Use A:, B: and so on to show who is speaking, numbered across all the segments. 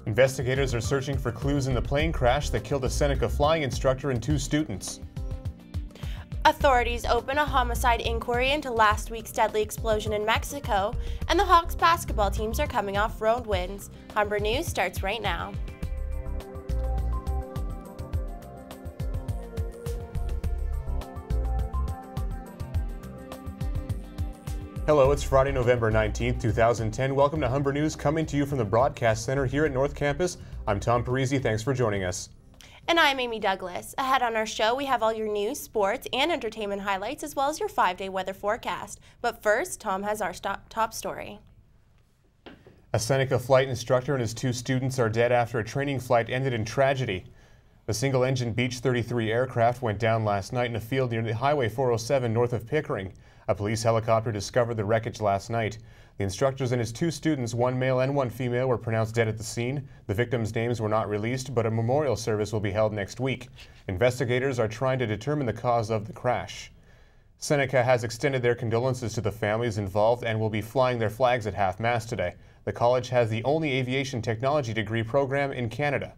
A: Investigators are searching for clues in the plane crash that killed a Seneca flying instructor and 2 students.
B: Authorities open a homicide inquiry into last week's deadly explosion in Mexico, and the Hawks basketball teams are coming off road wins. Humber News starts right now.
A: Hello, it's Friday, November 19th, 2010. Welcome to Humber News, coming to you from the Broadcast Center here at North Campus. I'm Tom Parisi. Thanks for joining us.
B: And I'm Amy Douglas. Ahead on our show, we have all your news, sports, and entertainment highlights, as well as your 5-day weather forecast. But first, Tom has our top story.
A: A Seneca flight instructor and his 2 students are dead after a training flight ended in tragedy. The single-engine Beech 33 aircraft went down last night in a field near the Highway 407 north of Pickering. A police helicopter discovered the wreckage last night. The instructors and his 2 students, 1 male and 1 female, were pronounced dead at the scene. The victims' names were not released, but a memorial service will be held next week. Investigators are trying to determine the cause of the crash. Seneca has extended their condolences to the families involved and will be flying their flags at half-mast today. The college has the only aviation technology degree program in Canada.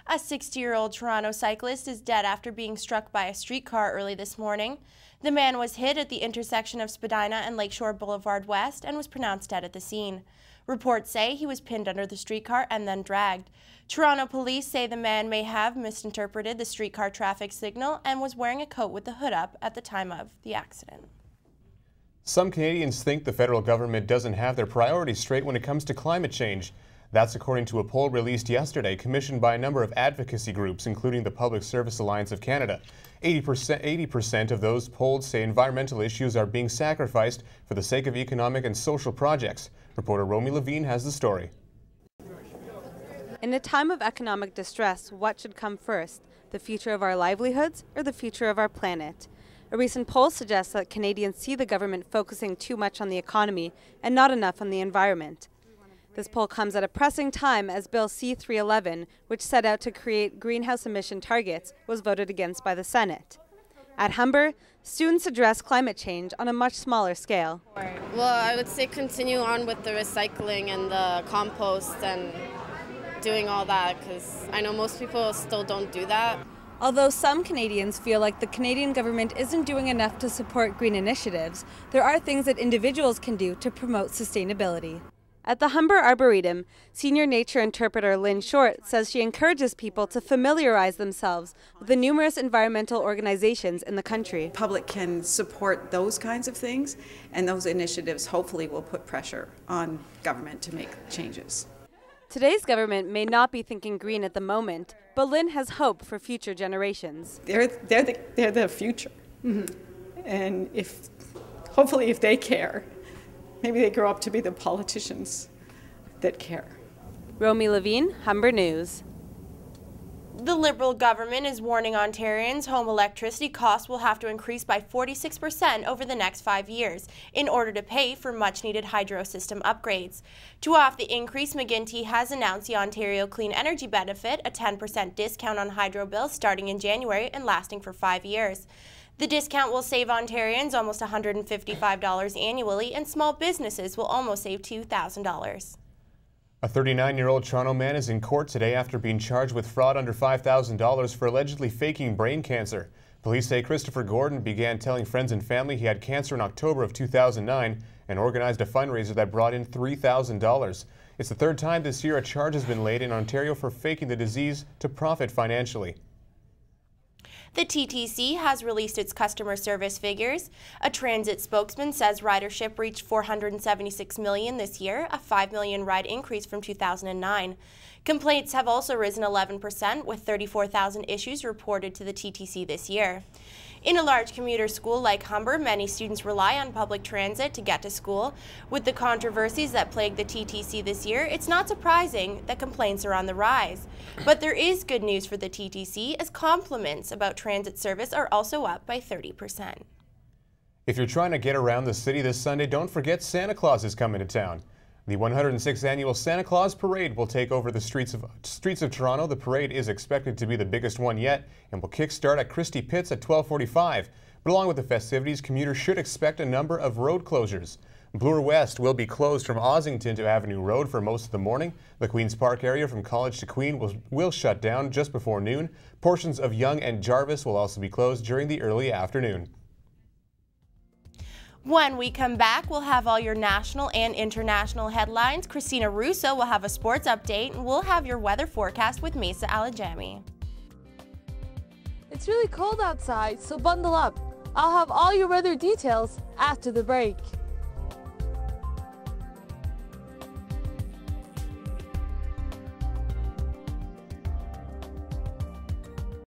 B: A 60-year-old Toronto cyclist is dead after being struck by a streetcar early this morning. The man was hit at the intersection of Spadina and Lakeshore Boulevard West and was pronounced dead at the scene. Reports say he was pinned under the streetcar and then dragged. Toronto police say the man may have misinterpreted the streetcar traffic signal and was wearing a coat with the hood up at the time of the accident.
A: Some Canadians think the federal government doesn't have their priorities straight when it comes to climate change. That's according to a poll released yesterday, commissioned by a number of advocacy groups, including the Public Service Alliance of Canada. 80% of those polled say environmental issues are being sacrificed for the sake of economic and social projects. Reporter Romy Levine has the story.
C: In a time of economic distress, what should come first? The future of our livelihoods or the future of our planet? A recent poll suggests that Canadians see the government focusing too much on the economy and not enough on the environment. This poll comes at a pressing time as Bill C-311, which set out to create greenhouse emission targets, was voted against by the Senate. At Humber, students address climate change on a much smaller scale.
D: Well, I would say continue on with the recycling and the compost and doing all that, because I know most people still don't do that.
C: Although some Canadians feel like the Canadian government isn't doing enough to support green initiatives, there are things that individuals can do to promote sustainability. At the Humber Arboretum, senior nature interpreter Lynn Short says she encourages people to familiarize themselves with the numerous environmental organizations in the country.
E: Public can support those kinds of things, and those initiatives hopefully will put pressure on government to make changes.
C: Today's government may not be thinking green at the moment, but Lynn has hope for future generations.
E: They're the future, and hopefully if they care, maybe they grow up to be the politicians that care.
C: Romy Levine, Humber News.
B: The Liberal government is warning Ontarians home electricity costs will have to increase by 46% over the next 5 years in order to pay for much-needed hydro system upgrades. To off the increase, McGuinty has announced the Ontario Clean Energy Benefit, a 10% discount on hydro bills starting in January and lasting for 5 years. The discount will save Ontarians almost $155 annually, and small businesses will almost save $2,000.
A: A 39-year-old Toronto man is in court today after being charged with fraud under $5,000 for allegedly faking brain cancer. Police say Christopher Gordon began telling friends and family he had cancer in October of 2009 and organized a fundraiser that brought in $3,000. It's the 3rd time this year a charge has been laid in Ontario for faking the disease to profit financially.
B: The TTC has released its customer service figures. A transit spokesman says ridership reached 476 million this year, a 5 million ride increase from 2009. Complaints have also risen 11%, with 34,000 issues reported to the TTC this year. In a large commuter school like Humber, many students rely on public transit to get to school. With the controversies that plague the TTC this year, it's not surprising that complaints are on the rise. But there is good news for the TTC, as compliments about transit service are also up by 30%.
A: If you're trying to get around the city this Sunday, don't forget Santa Claus is coming to town. The 106th annual Santa Claus Parade will take over the streets of Toronto. The parade is expected to be the biggest one yet and will kickstart at Christie Pitts at 12:45. But along with the festivities, commuters should expect a number of road closures. Bloor West will be closed from Ossington to Avenue Road for most of the morning. The Queen's Park area from College to Queen will shut down just before noon. Portions of Yonge and Jarvis will also be closed during the early afternoon.
B: When we come back, we'll have all your national and international headlines. Christina Russo will have a sports update, and we'll have your weather forecast with Mesa Alajami.
F: It's really cold outside, so bundle up. I'll have all your weather details after the break.